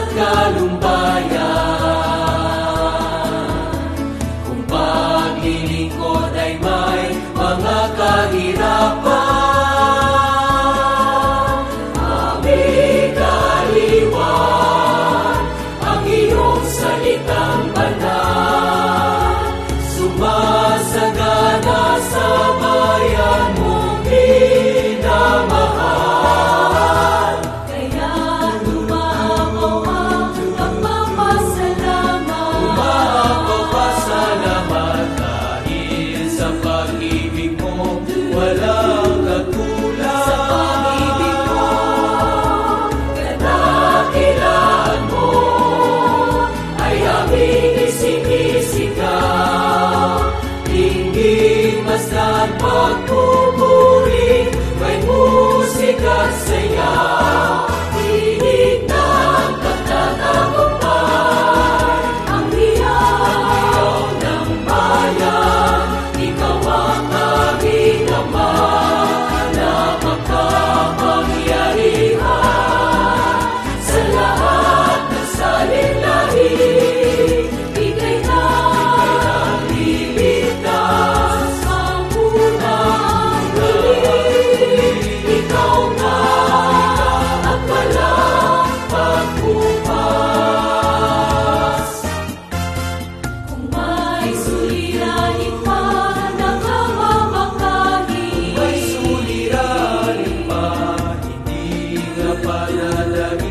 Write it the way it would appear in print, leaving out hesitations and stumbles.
at kalumpayan. Kung paglilingkod ay may mga kahirapan, aming kaliwan ang iyong salitang banal, sumasagana sa bayan mong minamahal. Kaya umaapaw ang pasalamat dahil sa pag-ibig mo walang katulad. Sa pag-ibig mo, kadakilaan mo ay aming isinisigaw. Dinggin masdan pagpupuri, may musika at sayaw. Tinig ng pagtatagumpay, ang hiyaw ng bayan. Ikaw ang aming Ama na makapangyarihan. Sa lahat ng salin-lahi, ika'y nagliligtas. Ang unang galing, ikaw nga at walang pagkupas. Kung may suliranin pa na kamamakahin, may suliranin pa, hindi nga padadagin.